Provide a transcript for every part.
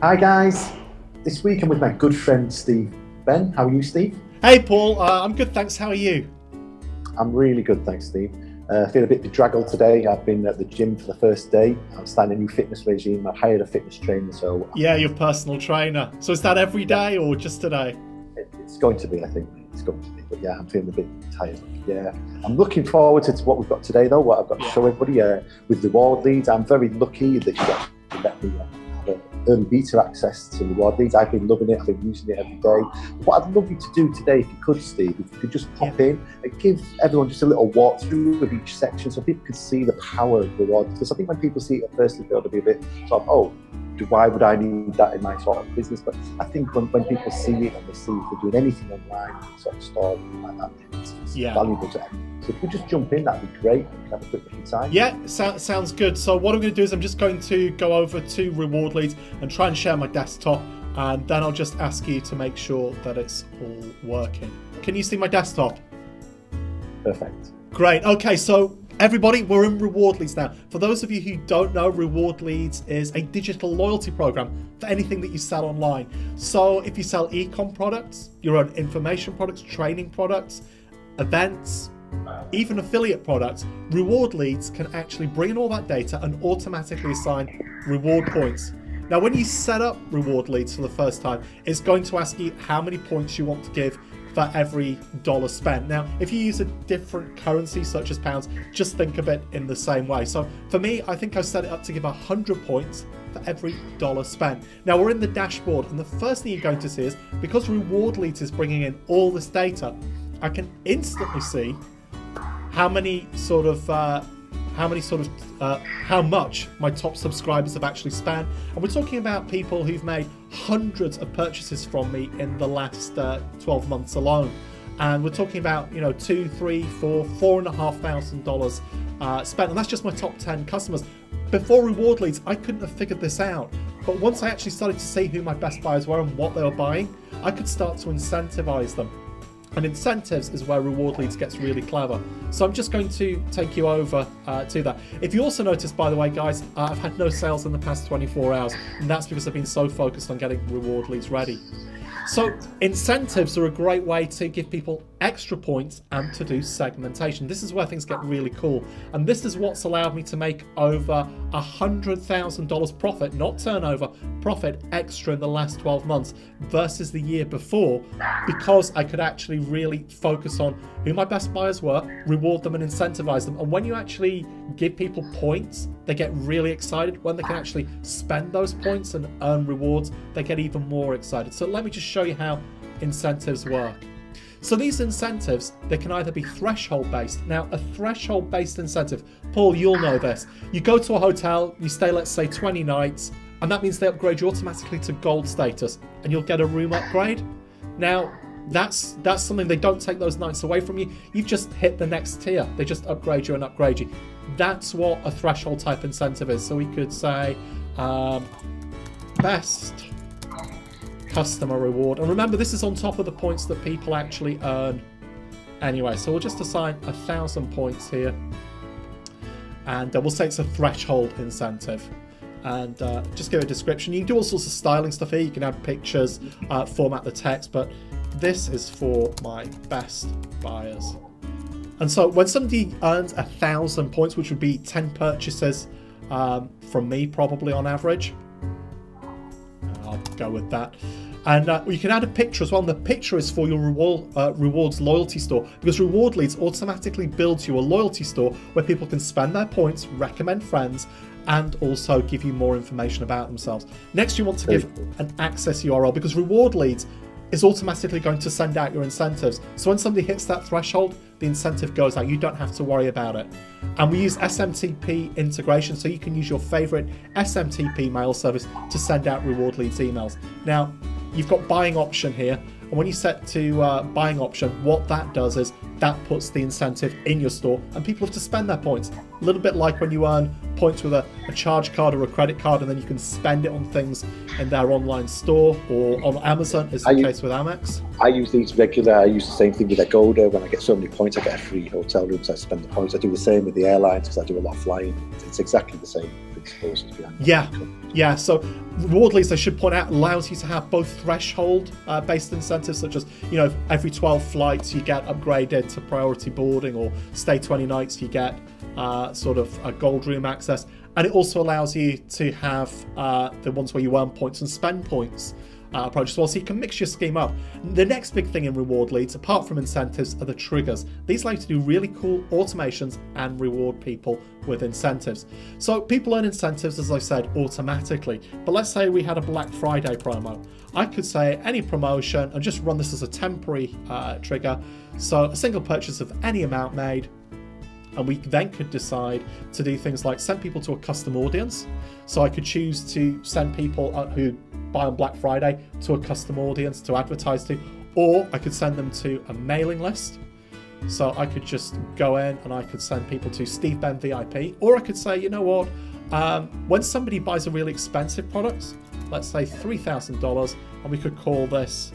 Hi guys, this week I'm with my good friend Steve. Ben, how are you, Steve? Hey Paul, I'm good thanks, how are you? I'm really good, thanks Steve. I feel a bit bedraggled today. I've been at the gym for the first day. I'm starting a new fitness regime. I've hired a fitness trainer, so... Yeah, your personal trainer. So is that every day or just today? It's going to be, I think. It's going to be, but yeah, I'm feeling a bit tired. Yeah, I'm looking forward to what we've got today though, what I've got to show everybody with reward leads. I'm very lucky that you actually let me have early beta access to reward leads. I've been loving it, I've been using it every day. What I'd love you to do today, if you could, Steve, if you could just pop in and give everyone just a little walkthrough of each section so people can see the power of rewards. Because I think when people see it at first, they feel to be a bit sort of, oh, why would I need that in my sort of business? But I think when people see it and they see if they're doing anything online, sort of store like that, it's valuable to everyone. So if we just jump in, that'd be great. We can have a quick look inside. Yeah, sounds good. So what I'm going to do is I'm just going to go over to reward leads and try and share my desktop, and then I'll just ask you to make sure that it's all working. Can you see my desktop? Perfect. Great. Okay, so everybody, we're in reward leads now. For those of you who don't know, reward leads is a digital loyalty program for anything that you sell online. So if you sell e-com products, your own information products, training products, events, even affiliate products, reward leads can actually bring in all that data and automatically assign reward points. Now, when you set up reward leads for the first time, it's going to ask you how many points you want to give for every dollar spent. Now, if you use a different currency such as pounds, just think of it in the same way. So for me, I think I set it up to give 100 points for every dollar spent. Now we're in the dashboard, and the first thing you're going to see is, because reward leads is bringing in all this data, I can instantly see how much my top subscribers have actually spent. And we're talking about people who've made hundreds of purchases from me in the last 12 months alone. And we're talking about, you know, $2,000, $3,000, $4,000, $4,500 spent. And that's just my top 10 customers. Before reward leads, I couldn't have figured this out. But once I actually started to see who my best buyers were and what they were buying, I could start to incentivize them. And incentives is where reward leads gets really clever. So I'm just going to take you over to that. If you also notice, by the way, guys, I've had no sales in the past 24 hours, and that's because I've been so focused on getting reward leads ready. So incentives are a great way to give people extra points and to do segmentation. This is where things get really cool. And this is what's allowed me to make over $100,000 profit, not turnover, profit extra in the last 12 months versus the year before, because I could actually really focus on who my best buyers were, reward them and incentivize them. And when you actually give people points, they get really excited. When they can actually spend those points and earn rewards, they get even more excited. So let me just show you how incentives work. So these incentives, they can either be threshold based. Now, a threshold based incentive, Paul, you'll know this. You go to a hotel, you stay, let's say 20 nights, and that means they upgrade you automatically to gold status, and you'll get a room upgrade. Now, that's something, they don't take those nights away from you. You've just hit the next tier. They just upgrade you and upgrade you. That's what a threshold type incentive is. So we could say best customer reward. And remember, this is on top of the points that people actually earn anyway. So we'll just assign 1,000 points here. And we'll say it's a threshold incentive. And just give it a description. You can do all sorts of styling stuff here. You can add pictures, format the text, but this is for my best buyers. And so when somebody earns 1,000 points, which would be 10 purchases from me probably on average, I'll go with that. And you can add a picture as well. And the picture is for your rewards loyalty store, because reward leads automatically builds you a loyalty store where people can spend their points, recommend friends, and also give you more information about themselves. Next, you want to give an access URL, because reward leads is automatically going to send out your incentives. So when somebody hits that threshold, the incentive goes out. You don't have to worry about it. And we use SMTP integration, so you can use your favorite SMTP mail service to send out reward leads emails. Now, you've got buying option here, and when you set to buying option, what that does is that puts the incentive in your store, and people have to spend their points. A little bit like when you earn points with a charge card or a credit card, and then you can spend it on things in their online store or on Amazon, as the case with Amex. I use these regular. I use the same thing with Agoda. When I get so many points, I get a free hotel room, so I spend the points. I do the same with the airlines because I do a lot of flying. It's exactly the same. leads forces behind that. Yeah. So reward leads, I should point out, allows you to have both threshold based incentives, such as, you know, every 12 flights you get upgraded to priority boarding, or stay 20 nights you get sort of a gold room access. And it also allows you to have the ones where you earn points and spend points approach as well, so you can mix your scheme up. The next big thing in reward leads, apart from incentives, are the triggers. These allow you to do really cool automations and reward people with incentives. So people earn incentives, as I said, automatically. But let's say we had a Black Friday promo. I could say any promotion and just run this as a temporary trigger. So a single purchase of any amount made. And we then could decide to do things like send people to a custom audience. So I could choose to send people who buy on Black Friday to a custom audience to advertise to, or I could send them to a mailing list. So I could just go in and I could send people to Steve Benn VIP, or I could say, you know what, when somebody buys a really expensive product, let's say $3,000, and we could call this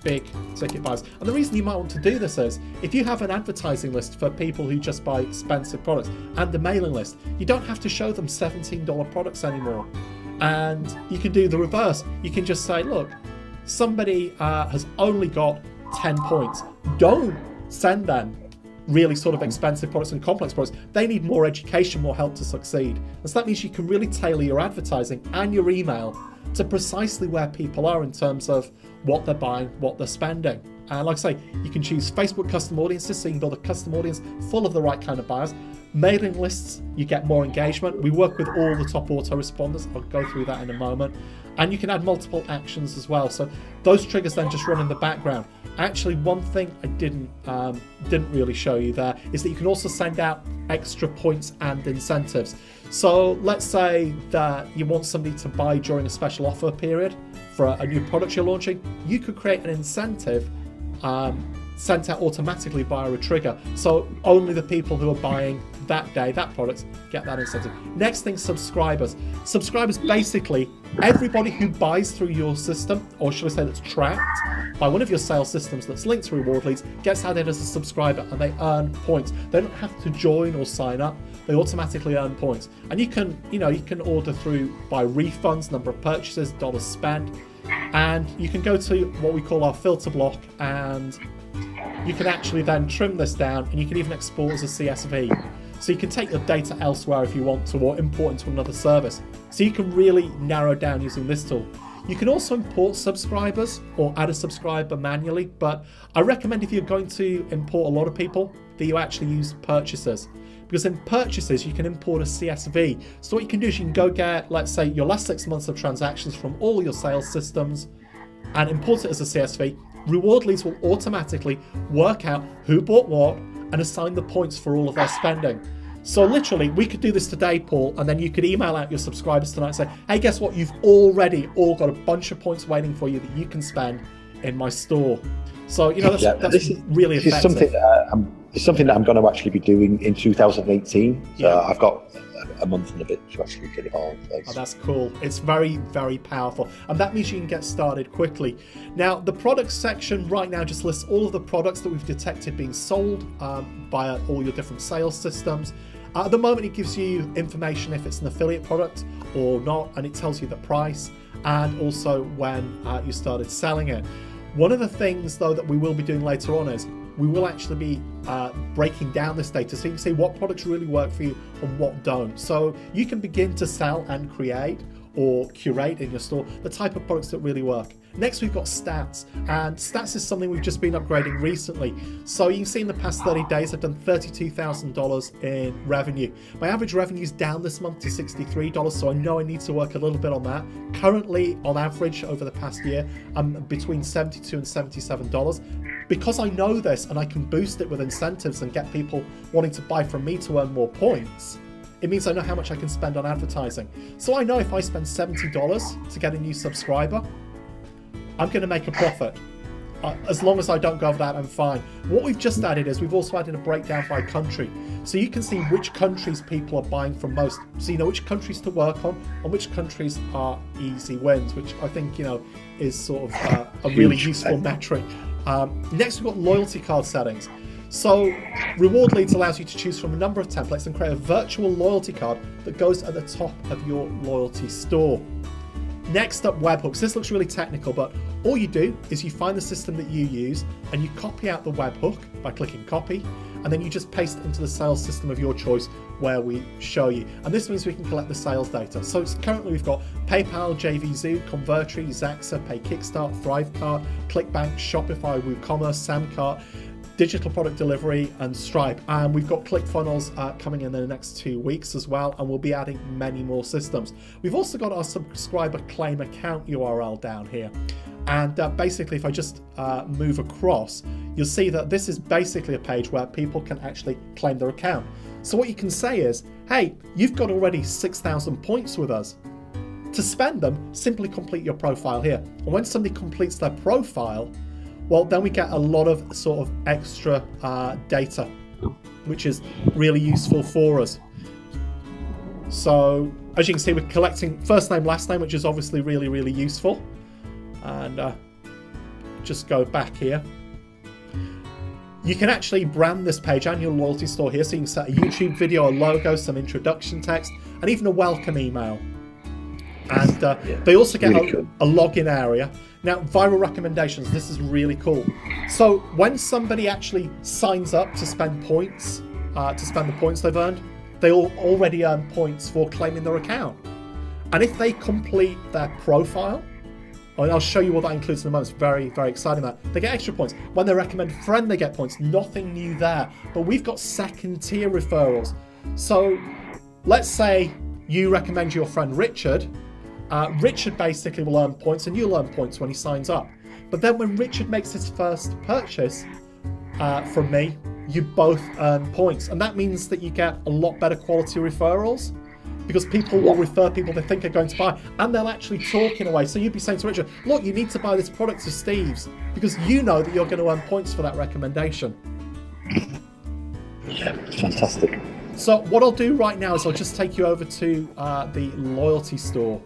big ticket buys. And the reason you might want to do this is, if you have an advertising list for people who just buy expensive products and the mailing list, you don't have to show them $17 products anymore. And you can do the reverse. You can just say, look, somebody has only got 10 points. Don't send them really sort of expensive products and complex products. They need more education, more help to succeed. And so that means you can really tailor your advertising and your email to precisely where people are in terms of what they're buying, what they're spending. And like I say, you can choose Facebook custom audiences, so you can build a custom audience full of the right kind of buyers. Mailing lists, you get more engagement. We work with all the top autoresponders. I'll go through that in a moment. And you can add multiple actions as well. So those triggers then just run in the background. Actually, one thing I didn't really show you there is that you can also send out extra points and incentives. So let's say that you want somebody to buy during a special offer period for a new product you're launching. You could create an incentive sent out automatically via a trigger. So only the people who are buying that day, that product, get that incentive. Next thing, subscribers. Subscribers, basically everybody who buys through your system, or should I say that's tracked by one of your sales systems that's linked to reward leads, gets added as a subscriber and they earn points. They don't have to join or sign up. They automatically earn points. And you can, you can order through by refunds, number of purchases, dollars spent, and you can go to what we call our filter block, and you can actually then trim this down, and you can even export as a CSV. So you can take your data elsewhere if you want to, or import into another service. So you can really narrow down using this tool. You can also import subscribers or add a subscriber manually, but I recommend if you're going to import a lot of people that you actually use purchases. Because in purchases, you can import a CSV. So what you can do is you can go get, let's say, your last 6 months of transactions from all your sales systems and import it as a CSV. Reward leads will automatically work out who bought what and assign the points for all of their spending. So literally, we could do this today, Paul, and then you could email out your subscribers tonight and say, hey, guess what? You've already all got a bunch of points waiting for you that you can spend in my store. So, that's really effective. It's something that I'm going to actually be doing in 2018. So Yeah. I've got a month and a bit to actually get it all in place. Oh, that's cool. It's very, very powerful. And that means you can get started quickly. Now, the products section right now just lists all of the products that we've detected being sold via all your different sales systems. At the moment, it gives you information if it's an affiliate product or not, and it tells you the price and also when you started selling it. One of the things, though, that we will be doing later on is we will actually be breaking down this data so you can see what products really work for you and what don't. So you can begin to sell and create or curate in your store the type of products that really work. Next, we've got stats, and stats is something we've just been upgrading recently. So you can see in the past 30 days, I've done $32,000 in revenue. My average revenue is down this month to $63, so I know I need to work a little bit on that. Currently, on average, over the past year, I'm between $72 and $77. Because I know this and I can boost it with incentives and get people wanting to buy from me to earn more points, it means I know how much I can spend on advertising. So I know if I spend $70 to get a new subscriber, I'm going to make a profit. As long as I don't go over that, I'm fine. What we've just added is we've also added a breakdown by country. So you can see which countries people are buying from most. So you know which countries to work on and which countries are easy wins, which I think, is sort of a really useful metric. Next, we've got loyalty card settings. So Reward Leads allows you to choose from a number of templates and create a virtual loyalty card that goes at the top of your loyalty store. Next up, webhooks. This looks really technical, but all you do is you find the system that you use and you copy out the webhook by clicking copy, and then you just paste it into the sales system of your choice where we show you. And this means we can collect the sales data. So currently we've got PayPal, JVZoo, Convertri, Zaxa, Pay Kickstart, Thrivecart, ClickBank, Shopify, WooCommerce, Samcart, Digital Product Delivery, and Stripe. And we've got ClickFunnels coming in the next 2 weeks as well, and we'll be adding many more systems. We've also got our subscriber claim account URL down here. And basically, if I just move across, you'll see that this is basically a page where people can actually claim their account. So what you can say is, hey, you've got already 6,000 points with us. To spend them, simply complete your profile here. And when somebody completes their profile, well, then we get a lot of sort of extra data, which is really useful for us. So as you can see, we're collecting first name, last name, which is obviously really, really useful. And just go back here. You can actually brand this page and your loyalty store here. So you can set a YouTube video, a logo, some introduction text, and even a welcome email. And they also get a login area. Now, viral recommendations, this is really cool. So when somebody actually signs up to spend points, to spend the points they've earned, they already earn points for claiming their account. And if they complete their profile, and I'll show you what that includes in a moment, it's very, very exciting that. They get extra points. When they recommend a friend, they get points. Nothing new there. But we've got second tier referrals. So let's say you recommend your friend Richard. Richard basically will earn points, and you'll earn points when he signs up. But then when Richard makes his first purchase from me, you both earn points. And that means that you get a lot better quality referrals, because people will refer people they think are going to buy, and they'll actually talk in a way. So you'd be saying to Richard, look, you need to buy this product to Steve's, because you know that you're going to earn points for that recommendation. Yeah, fantastic. So what I'll do right now is I'll just take you over to the loyalty store.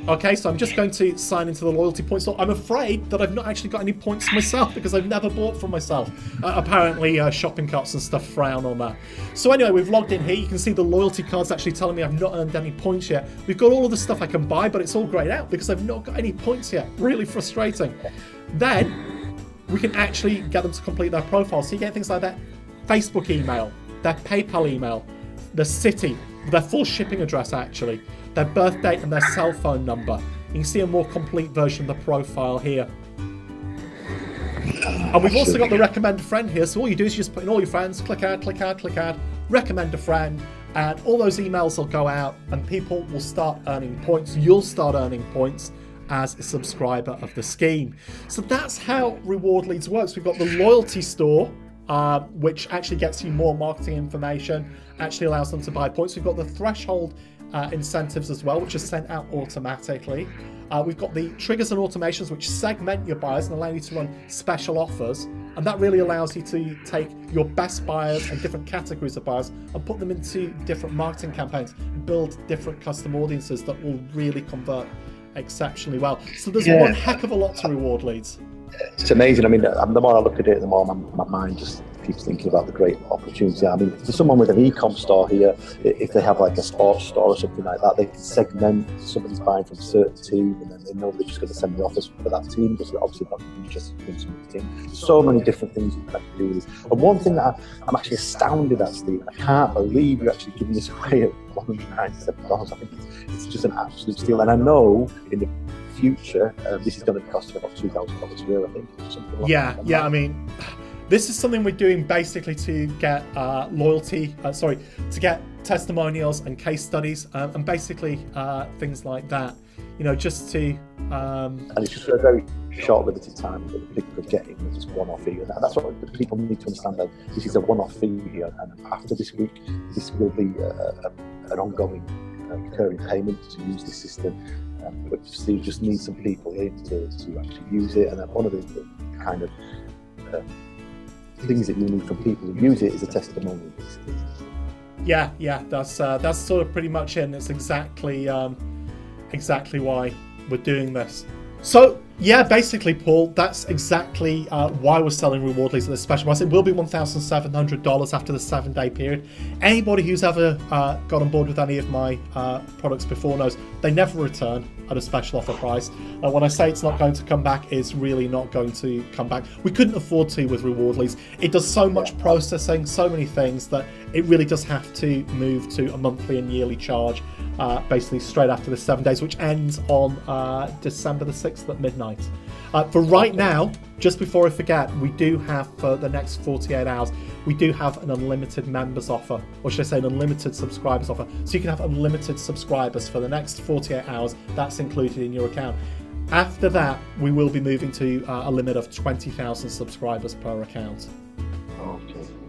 Okay, so I'm just going to sign into the loyalty point store. I'm afraid that I've not actually got any points myself because I've never bought from myself. Apparently, shopping carts and stuff frown on that. So anyway, we've logged in here. You can see the loyalty card's actually telling me I've not earned any points yet. We've got all of the stuff I can buy, but it's all grayed out because I've not got any points yet. Really frustrating. Then we can actually get them to complete their profile. So you get things like that Facebook email, their PayPal email, the city, their full shipping address actually, their birth date and their cell phone number. You can see a more complete version of the profile here. And we've also got the recommend a friend here. So all you do is you just put in all your friends, click add, click add, click add, recommend a friend, and all those emails will go out and people will start earning points. You'll start earning points as a subscriber of the scheme. So that's how Reward Leads works. We've got the loyalty store, which actually gets you more marketing information, actually allows them to buy points. We've got the threshold incentives as well, which are sent out automatically. We've got the triggers and automations, which segment your buyers and allow you to run special offers. And that really allows you to take your best buyers and different categories of buyers and put them into different marketing campaigns, build different custom audiences that will really convert exceptionally well. So there's one heck of a lot to Reward Leads. It's amazing. I mean, the more I look at it, the more my mind just keeps thinking about the great opportunity. I mean, for someone with an e-com store here, if they have like a sports store or something like that, they can segment somebody's buying from a certain team, and then they know they're just going to send the offers for that team because they're obviously not interested in some team. There's so many different things you can actually do with this. And one thing that I'm actually astounded at, Steve, I can't believe you're actually giving this away at $197. I think it's just an absolute steal. And I know in the future, this is going to be costing about $2,000 a year, I think. Something like that. Yeah. I mean, this is something we're doing basically to get to get testimonials and case studies, and basically things like that. You know, just to. And it's just for a very short, limited time that people are getting this one-off fee. And that's what the people need to understand, that this is a one-off fee here, and after this week, this will be an ongoing recurring payment to use the system. But Steve just needs some people in to actually use it, and one of the kind of things that you need from people who use it is a testimonial. Yeah, that's sort of pretty much it. And it's exactly why we're doing this. So Yeah, basically, Paul, that's exactly why we're selling reward leads at this special price. It will be $1,700 after the 7-day period. Anybody who's ever got on board with any of my products before knows they never return at a special offer price. When I say it's not going to come back, it's really not going to come back. We couldn't afford to with reward leads. It does so much processing, so many things, that it really does have to move to a monthly and yearly charge, basically straight after the 7 days, which ends on December the 6th at midnight. For right now, just before I forget, we do have, for the next 48 hours, we do have an unlimited members offer, or should I say an unlimited subscribers offer. So you can have unlimited subscribers for the next 48 hours. That's included in your account. After that, we will be moving to a limit of 20,000 subscribers per account.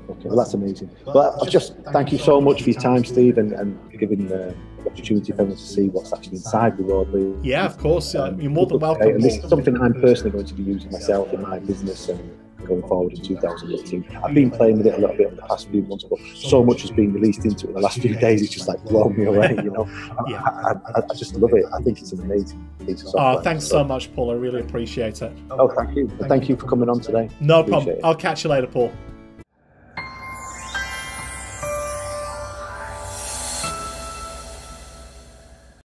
Okay, well, that's amazing. Well, I'll just thank you so much for your time, Steve, and giving the opportunity for everyone to see what's actually inside the reward lead. Yeah, of course. You're more than welcome. And this is something I'm personally going to be using myself in my business and going forward in 2018. I've been playing with it a little bit in the past few months, but so much has been released into it in the last few days. It's just like blown me away, you know. Yeah. I just love it. I think it's an amazing piece of software. Thanks so much, Paul. I really appreciate it. Oh, thank you. And thank you for coming on today. No problem. I'll catch you later, Paul.